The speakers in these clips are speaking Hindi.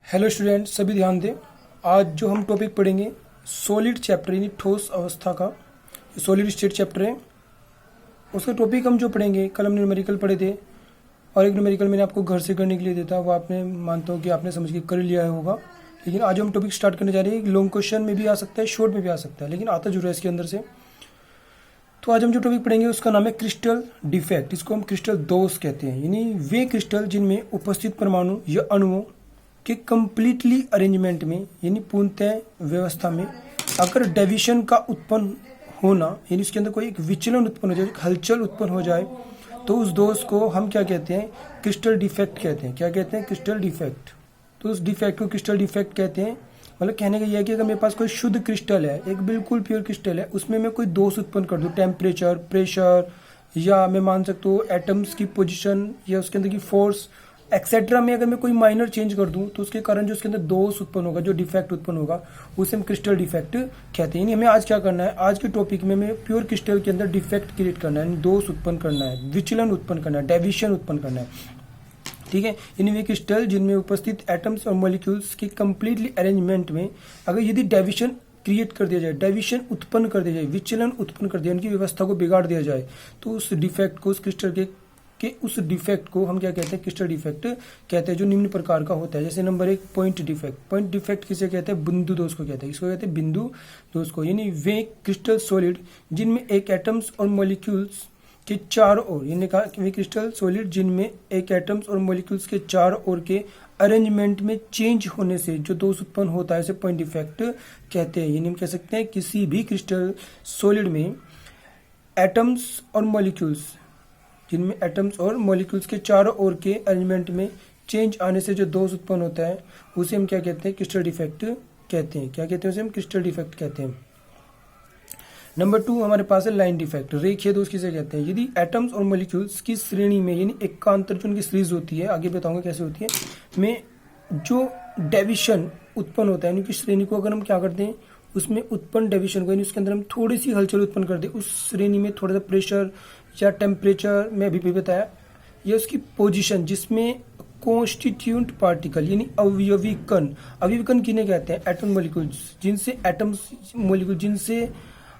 हेलो स्टूडेंट, सभी ध्यान दें। आज जो हम टॉपिक पढ़ेंगे सॉलिड चैप्टर यानी ठोस अवस्था का, सॉलिड स्टेट चैप्टर है। उसका टॉपिक हम जो पढ़ेंगे, कल हम न्यूमेरिकल पढ़े थे और एक न्यूमेरिकल मैंने आपको घर से करने के लिए देता, वो आपने मानता हूँ कि आपने समझ के कर लिया होगा। लेकिन आज हम टॉपिक स्टार्ट करने जा रहे हैं। लॉन्ग क्वेश्चन में भी आ सकता है, शॉर्ट में भी आ सकता है, लेकिन आता जरूर है इसके अंदर से। तो आज हम जो टॉपिक पढ़ेंगे उसका नाम है क्रिस्टल डिफेक्ट। इसको हम क्रिस्टल दोष कहते हैं, यानी वे क्रिस्टल जिनमें उपस्थित परमाणु या अणुओं कि कंप्लीटली अरेंजमेंट में यानी पूर्णतः व्यवस्था में अगर डेविएशन का उत्पन्न होना यानी उसके अंदर कोई एक विचलन उत्पन्न हो जाए, एक हलचल उत्पन्न हो जाए, तो उस दोष को हम क्या कहते हैं? क्रिस्टल डिफेक्ट कहते हैं। क्या कहते हैं? Crystal defect. तो उस डिफेक्ट को क्रिस्टल डिफेक्ट कहते हैं। मतलब कहने का यह है कि अगर मेरे पास कोई शुद्ध क्रिस्टल है, एक बिल्कुल प्योर क्रिस्टल है, उसमें मैं कोई दोष उत्पन्न कर दूं, टेम्परेचर, प्रेशर, या मैं मान सकता हूँ एटम्स की पोजीशन या उसके अंदर की फोर्स एक्सेट्रा में अगर मैं कोई माइनर चेंज कर दूं, तो उसके कारण जो उसके अंदर दोष उत्पन्न होगा, जो डिफेक्ट उत्पन्न होगा, उसे हम क्रिस्टल डिफेक्ट कहते हैं। यानी हमें आज क्या करना है? आज के टॉपिक में हमें प्योर क्रिस्टल के अंदर डिफेक्ट क्रिएट करना है, दोष उत्पन्न करना है, विचलन उत्पन्न करना है, डेविएशन उत्पन्न करना है। ठीक है। यानी वे क्रिस्टल जिनमें उपस्थित एटम्स और मॉलिक्यूल्स की कंप्लीटली अरेंजमेंट में अगर यदि डेविएशन क्रिएट कर दिया जाए, डेविएशन उत्पन्न कर दिया जाए, विचलन उत्पन्न कर दिया, उनकी व्यवस्था को बिगाड़ दिया जाए, तो उस डिफेक्ट को, उस क्रिस्टल के उस डिफेक्ट को हम क्या कहते हैं? क्रिस्टल डिफेक्ट कहते हैं, जो निम्न प्रकार का होता है। जैसे number 1 point defect. Point defect किसे कहते हैं? बिंदु दोष को कहते हैं। इसको कहते हैं बिंदु दोष को। यानी वे क्रिस्टल सॉलिड जिनमें एक एटम्स और मॉलिक्यूल्स के चारों ओर, यानी कहा वे क्रिस्टल सॉलिड जिनमें एक एटम्स और मॉलिक्यूल्स के चारों ओर के अरेंजमेंट में चेंज होने से जो दोष उत्पन्न होता है, इसे पॉइंट डिफेक्ट कहते हैं। यानी हम कह सकते हैं किसी भी क्रिस्टल सॉलिड में एटम्स और मॉलिक्यूल्स, जिनमें एटम्स और मॉलिक्यूल्स के चारों ओर के अरेंजमेंट में चेंज आने से जो दोष उत्पन्न होता है, उसे हम क्या कहते हैं? क्रिस्टल डिफेक्ट कहते हैं। क्या कहते हैं? उसे हम क्रिस्टल डिफेक्ट कहते हैं। नंबर 2 हमारे पास है लाइन डिफेक्ट। रेखीय दोष किसे कहते हैं? यदि एटम्स और मॉलिक्यूल्स की श्रेणी में, यानी एकांतर जो उनकी सीरीज होती है, आगे बताऊंगा कैसे होती है, में जो डेविएशन उत्पन्न होता है, उनकी श्रेणी को अगर हम क्या करते हैं, उसमें उत्पन्न डेविएशन को, यानी उसके अंदर हम थोड़ी सी हलचल उत्पन्न कर दे, उस श्रेणी में थोड़ा सा प्रेशर या टेम्परेचर में अभी भी बताया, या उसकी पोजीशन जिसमें कॉन्स्टिट्यूएंट पार्टिकल यानी अवयवी कण, अवयवी कण किन्हें कहते हैं? एटम मॉलिक्यूल्स, जिनसे एटम्स मॉलिक्यूल जिनसे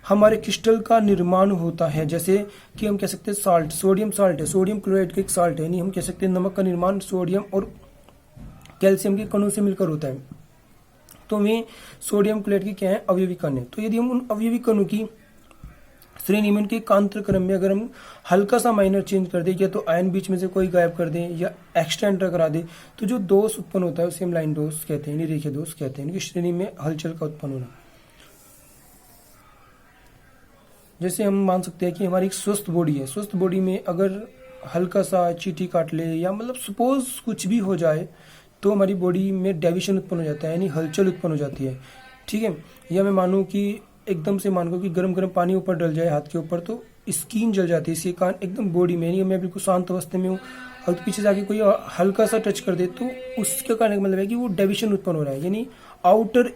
हमारे क्रिस्टल का निर्माण होता है। जैसे कि हम कह सकते हैं साल्ट, सोडियम साल्ट है, सोडियम क्लोराइड का एक साल्ट है, यानी हम कह सकते हैं नमक का निर्माण सोडियम और कैल्शियम के कणों से मिलकर होता है। तो वे सोडियम क्लोराइड की क्या है? अवयवी कण है। तो यदि हम उन अवयवी कणों की श्रेणी में, उनके कांत्र क्रम में अगर हम हल्का सा माइनर चेंज कर दें, या तो आयन बीच में से कोई गायब कर दें या एक्स्ट्रा एंटर करा दें, तो जो दोष उत्पन्न होता है उसे हम लाइन दोष कहते हैं, रेखीय दोष कहते हैं। इनकी श्रेणी में हलचल का उत्पन्न होना। जैसे हम मान सकते हैं कि हमारी एक स्वस्थ बॉडी है, स्वस्थ बॉडी में अगर हल्का सा चींटी काट ले, या मतलब सपोज कुछ भी हो जाए, तो हमारी बॉडी में डेविएशन उत्पन्न हो जाता है, यानी हलचल उत्पन्न हो जाती है। ठीक है। या मैं मानूं कि एकदम से मान लो कि गरम गरम पानी ऊपर डल जाए हाथ के ऊपर, तो स्किन जल जाती है, इसके कारण एकदम बॉडी में, यानी मैं बिल्कुल शांत अवस्था में हूँ और पीछे जाके कोई हल्का सा टच कर दे, तो उसके कारण मतलब है कि वो डेविएशन उत्पन्न हो रहा है। यानी आउटर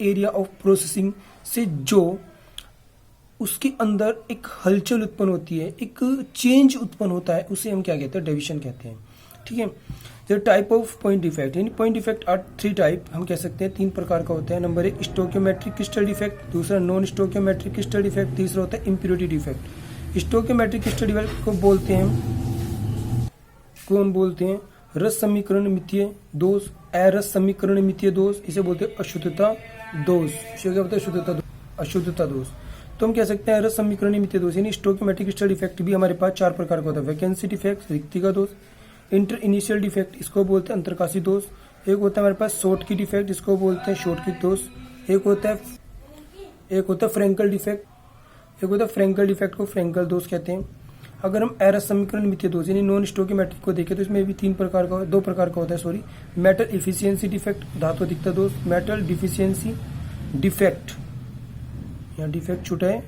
एरिया ऑफ प्रोसेसिंग से जो उसके अंदर एक हलचल उत्पन्न होती है, एक चेंज उत्पन्न होता है, उसे हम क्या कहते हैं? डेविएशन कहते हैं। ठीक है। जो टाइप ऑफ पॉइंट डिफेक्ट, यानी पॉइंट डिफेक्ट आर 3 टाइप, हम कह सकते हैं 3 प्रकार का होता है। नंबर 1 स्टोकियोमेट्रिक क्रिस्टल डिफेक्ट, दूसरा नॉन स्टोकियोमेट्रिक क्रिस्टल डिफेक्ट, तीसरा होता है इम्प्योरिटी डिफेक्ट। स्टोकियोमेट्रिक क्रिस्टल डिफेक्ट को बोलते हैं, कौन बोलते हैं? रस समीकरण मितीय दोष, अरस समीकरण मितीय दोष, इसे बोलते हैं अशुद्धता दोष। क्या बोलते हैं? अशुद्धता दोष। तो हम कह सकते हैं रस समीकरण मितीय दोष, यानी स्टोकियोमेट्रिक क्रिस्टल डिफेक्ट भी हमारे पास 4 प्रकार का होता है। वैकेंसी डिफेक्ट, रिक्ति का दोष, इंटर इनिशियल डिफेक्ट, इसको बोलते हैं अंतरकाशी दोष। एक होता है हमारे पास शॉर्ट की डिफेक्ट, इसको बोलते हैं शॉर्ट की दोष। एक होता है फ्रैंकल डिफेक्ट, एक होता है फ्रैंकल डिफेक्ट को फ्रैंकल दोष कहते हैं। अगर हम एरस समीकरण मितीय दोष यानी नॉन स्टोकियोमेट्रिक को देखें, तो इसमें भी 2 प्रकार का होता है। मेटल इफिशियंसी डिफेक्ट, धातु अधिकता दोष, मेटल डिफिशियंसी डिफेक्ट, यहाँ डिफेक्ट छूटा है,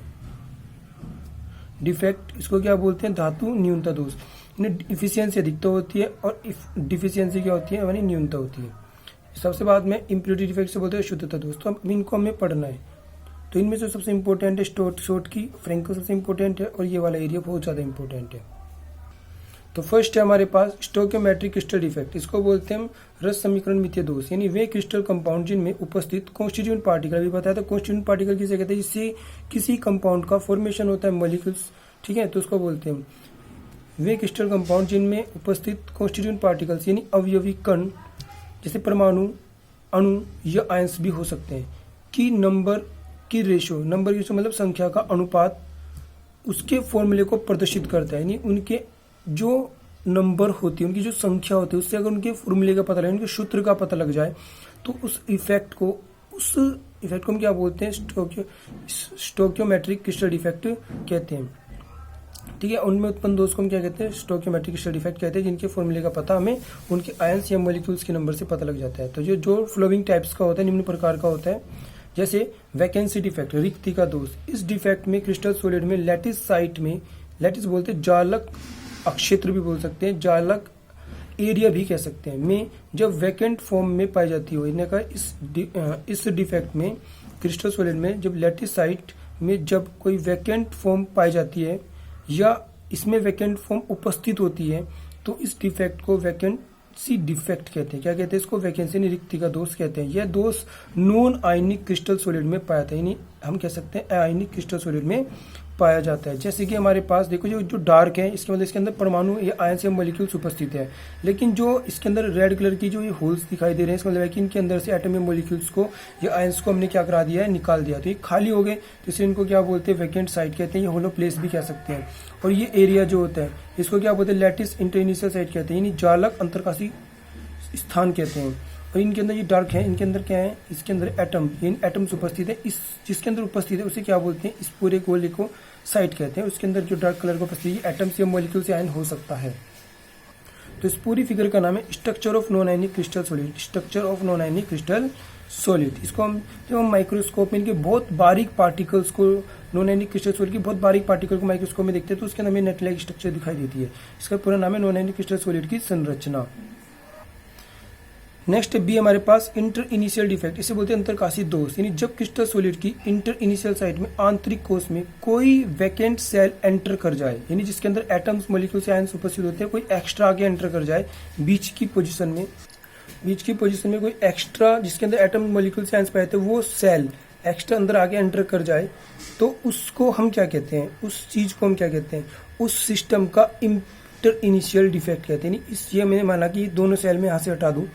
डिफेक्ट इसको क्या बोलते हैं? धातु न्यूनता दोष। इफिशियंसी अधिकता होती है और डिफिशियंसी क्या होती है? यानी न्यूनता होती है। सबसे बाद में इम्प्योरिटी डिफेक्ट से बोलते हैं शुद्धता दोष। तो इनको हमें पढ़ना है। तो इनमें से सबसे इंपॉर्टेंट है शॉर्ट की, फ्रैंकल सबसे इंपॉर्टेंट है, और ये वाला एरिया बहुत ज्यादा इंपॉर्टेंट है। तो फर्स्ट है हमारे पास स्टोइकियोमेट्रिक क्रिस्टल डिफेक्ट, इसको बोलते हैं हम रस समीकरण मिथ्या दोष, यानी वे क्रिस्टल कंपाउंड जिनमें उपस्थित कॉन्स्टिट्यूएंट पार्टिकल, अभी बताया था कॉन्स्टिट्यूएंट पार्टिकल किसे कहते हैं, जिससे किसी कंपाउंड का फॉर्मेशन होता है मॉलिक्यूल्स, ठीक है, तो उसको बोलते हैं वे क्रिस्टल कंपाउंड जिनमें उपस्थित कॉन्स्टिट्यूएंट पार्टिकल्स यानी अवयवी कण जैसे परमाणु, अणु या आयंस भी हो सकते हैं कि नंबर की रेशो मतलब संख्या का अनुपात उसके फॉर्मूले को प्रदर्शित करता है, यानी उनके जो नंबर होती है, उनकी जो संख्या होती है, उससे अगर उनके फॉर्मूले का पता लगे, उनके सूत्र का पता लग जाए, तो उस इफेक्ट को हम क्या बोलते हैं, स्टोइकियोमेट्रिक क्रिस्टल डिफेक्ट कहते हैं, ठीक है। उनमें उत्पन्न दोष को हम क्या कहते हैं, स्टोइकियोमेट्रिक क्रिस्टल डिफेक्ट कहते हैं, जिनके फॉर्मूले का पता हमें उनके आयंस या मॉलिक्यूल्स के नंबर से पता लग जाता है। तो जो फ्लोइंग टाइप्स का होता है, निम्न प्रकार का होता है, जैसे वैकेंसी डिफेक्ट, रिक्ति का दोष। इस डिफेक्ट में क्रिस्टल सॉलिड में लैटिस साइट में, लैटिस बोलते हैं जालक क्षेत्र भी बोल सकते हैं, जालक एरिया भी कह सकते हैं, में जब वैकेंट फॉर्म में पाई जाती हो, इन्हें कहा इस डिफेक्ट में क्रिस्टल सॉलिड में जब लैटिस साइट में जब कोई वैकेंट फॉर्म पाई जाती है या इसमें वैकेंट फॉर्म उपस्थित होती है, तो इस डिफेक्ट को वैकेंसी डिफेक्ट कहते हैं। क्या कहते हैं इसको, वैकेंसी रिक्ति का दोष कहते हैं। यह दोष नॉन आयनिक क्रिस्टल सॉलिड में पाया जाता है, यानी हम कह सकते हैं आयनिक क्रिस्टल सॉलिड में पाया जाता है। जैसे कि हमारे पास देखो जो डार्क है, इसके मतलब इसके अंदर परमाणु या आयंस या मॉलिक्यूल्स उपस्थित है, लेकिन जो इसके अंदर रेड कलर की जो ये होल्स दिखाई दे रहे हैं, इसका मतलब है कि इनके अंदर से एटम या मॉलिक्यूल्स को या आयंस को हमने क्या करा दिया है, निकाल दिया, तो ये खाली हो गए, तो इसलिए इनको क्या बोलते हैं, वैकेंट साइट कहते हैं, ये होलो प्लेस भी कह सकते हैं। और ये एरिया जो होता है इसको क्या बोलते हैं, लैटिस इंटरइनिशियल साइट कहते हैं, यानी जालक अंतरकाशी स्थान कहते हैं। और इनके अंदर ये डार्क है, इनके अंदर क्या है, इसके अंदर एटम, इन एटम्स उपस्थित है, इस जिसके अंदर उपस्थित है उसे क्या बोलते हैं, इस पूरे गोले को साइट कहते हैं। उसके अंदर जो डार्क कलर का उपस्थित है एटम्स या मॉलिक्यूल से आयन हो सकता है। तो इस पूरी फिगर का नाम है structure of non ionic crystal solid, structure of non ionic crystal solid. इसको हम जब हम माइक्रोस्कोप में इनके बहुत बारीक पार्टिकल्स को, नॉन आयनिक क्रिस्टल सॉलिड की बहुत बारीक पार्टिकल को माइक्रोस्कोप में देखते हैं, तो उसके अंदर हमें नेट लाइक स्ट्रक्चर दिखाई देती है। इसका पूरा नाम है नॉन आयनिक क्रिस्टल सॉलिड की संरचना। नेक्स्ट बी हमारे पास इंटर इनिशियल डिफेक्ट, इसे बोलते हैं अंतरकाशी दोष, यानी जब क्रिस्टल सॉलिड की इंटर इनिशियल साइट में आंतरिक कोश में कोई वैकेंट सेल एंटर कर जाए, यानी जिसके अंदर एटम्स मॉलिक्यूल्स या आयंस उपस्थित होते हैं, कोई एक्स्ट्रा आगे एंटर कर जाए बीच की पोजीशन में कोई एक्स्ट्रा जिसके अंदर एटम मॉलिक्यूल्स या आयंस पाए थे, वो सेल एक्स्ट्रा अंदर आगे एंटर कर जाए, तो उसको हम क्या कहते हैं, उस चीज को हम क्या कहते हैं, उस सिस्टम का इंटर इनिशियल डिफेक्ट कहते हैं। इस ये मैंने माना कि दोनों सेल में यहाँ से हटा दूं,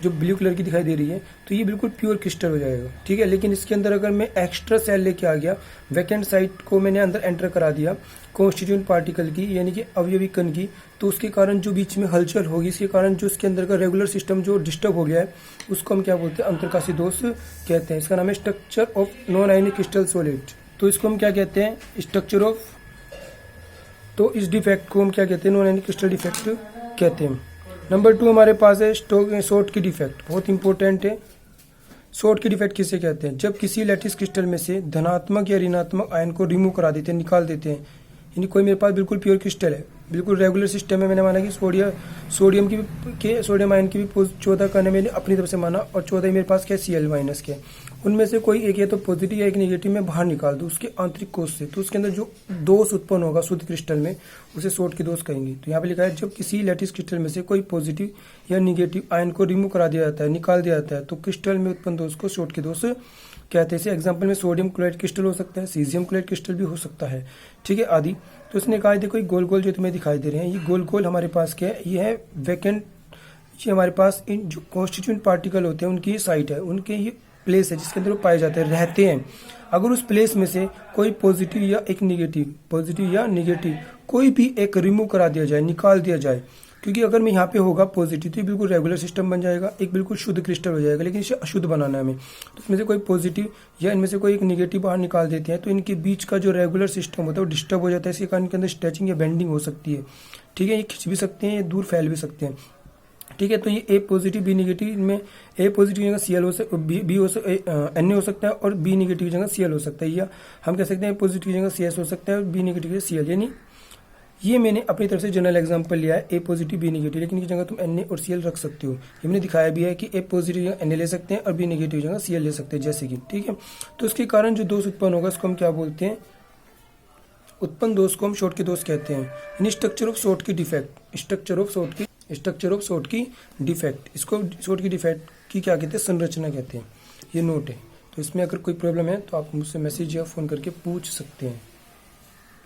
जो ब्लू कलर की दिखाई दे रही है, तो ये बिल्कुल प्योर क्रिस्टल हो जाएगा, ठीक है। लेकिन इसके अंदर अगर मैं एक्स्ट्रा सेल लेके आ गया, वैकेंट साइट को मैंने अंदर एंटर करा दिया कॉन्स्टिट्यूएंट पार्टिकल की, यानी कि अवयवी कण की, तो उसके कारण जो बीच में हलचल होगी, इसके कारण जो इसके अंदर का रेगुलर सिस्टम जो डिस्टर्ब हो गया है, उसको हम क्या बोलते हैं, अंतरकाशी दोष कहते हैं। इसका नाम है structure of non ionic crystal solid. तो इसको हम क्या कहते हैं, स्ट्रक्चर ऑफ, तो इस डिफेक्ट को हम क्या कहते हैं, नॉन आयनिक क्रिस्टल डिफेक्ट कहते हैं। नंबर 2 हमारे पास है शॉर्ट की डिफेक्ट, बहुत इंपॉर्टेंट है। शॉर्ट की डिफेक्ट किसे कहते हैं, जब किसी लैटिस क्रिस्टल में से धनात्मक या ऋणात्मक आयन को रिमूव करा देते हैं, निकाल देते हैं, यानी कोई मेरे पास बिल्कुल प्योर क्रिस्टल है, बिल्कुल रेगुलर सिस्टम है, मैंने माना कि सोडियम आयन की भी 14 कण मैंने अपनी तरफ से माना, और 14 मेरे पास क्या Cl माइनस के, उनमें से कोई एक या तो पॉजिटिव या एक नेगेटिव में बाहर निकाल दूं उसके आंतरिक कोश से, तो उसके अंदर जो दोष उत्पन्न होगा शुद्ध क्रिस्टल में, उसे शॉर्ट की दोष कहेंगे। तो यहाँ पे लिखा है जब किसी लैटिस क्रिस्टल में से कोई पॉजिटिव या निगेटिव आयन को रिमूव करा दिया जाता है, निकाल दिया जाता है, तो क्रिस्टल में उत्पन्न दोष को शॉर्ट की दोष कहते हैं। इसे एग्जाम्पल में सोडियम क्लोराइड क्रिस्टल हो सकता है, सीजियम क्लोराइड क्रिस्टल भी हो सकता है, ठीक है, आदि। तो उसने कहा देखो गोल गोल जो तुम्हें दिखाई दे रहे हैं, ये गोल गोल हमारे पास क्या है, ये है वैकेंट, ये हमारे पास इन जो कॉन्स्टिट्यूएंट पार्टिकल होते हैं उनकी ये साइट है, उनके ये प्लेस है जिसके अंदर वो पाए जाते हैं, रहते हैं। अगर उस प्लेस में से कोई पॉजिटिव या नेगेटिव कोई भी एक रिमूव करा दिया जाए, निकाल दिया जाए, क्योंकि अगर मैं यहाँ पे होगा पॉजिटिव तो बिल्कुल रेगुलर सिस्टम बन जाएगा, एक बिल्कुल शुद्ध क्रिस्टल हो जाएगा, लेकिन इसे अशुद्ध बनाना है हमें, तो इसमें से कोई पॉजिटिव या इनमें से कोई एक नेगेटिव बाहर निकाल देते हैं, तो इनके बीच का जो रेगुलर सिस्टम होता है वो डिस्टर्ब हो जाता है, इसके कारण इनके अंदर स्ट्रेचिंग या बेंडिंग हो सकती है, ठीक है, ये खिंच भी सकते हैं, ये दूर फैल भी सकते हैं, ठीक है। तो ये ए पॉजिटिव बी नेगेटिव में ए पॉजिटिव की जगह Cl हो सकता है, बी हो सकता Na हो सकता है, और बी नेगेटिव की जगह Cl हो सकता है, या हम कह सकते हैं पॉजिटिव की जगह CS हो सकता है और बी नेगेटिव की जगह Cl, यानी ये मैंने अपनी तरफ से जनरल एग्जांपल लिया है, ए पॉजिटिव बी नेगेटिव, लेकिन इनकी जगह तुम Na और Cl रख सकते हो। ये मैंने दिखाया भी है कि ए पॉजिटिव की जगह Na ले सकते हैं और बी नेगेटिव की जगह Cl ले सकते हैं, जैसे कि, ठीक है। तो उसके कारण जो दोष उत्पन्न होगा उसको हम क्या बोलते हैं, उत्पन्न दोष को हम शॉर्ट के दोष कहते हैं। यानी स्ट्रक्चर ऑफ शॉर्ट की डिफेक्ट, स्ट्रक्चर ऑफ शॉर्ट की डिफेक्ट, इसको शॉर्ट की डिफेक्ट की क्या कहते हैं, संरचना कहते हैं। ये नोट है। तो इसमें अगर कोई प्रॉब्लम है तो आप मुझसे मैसेज या फ़ोन करके पूछ सकते हैं।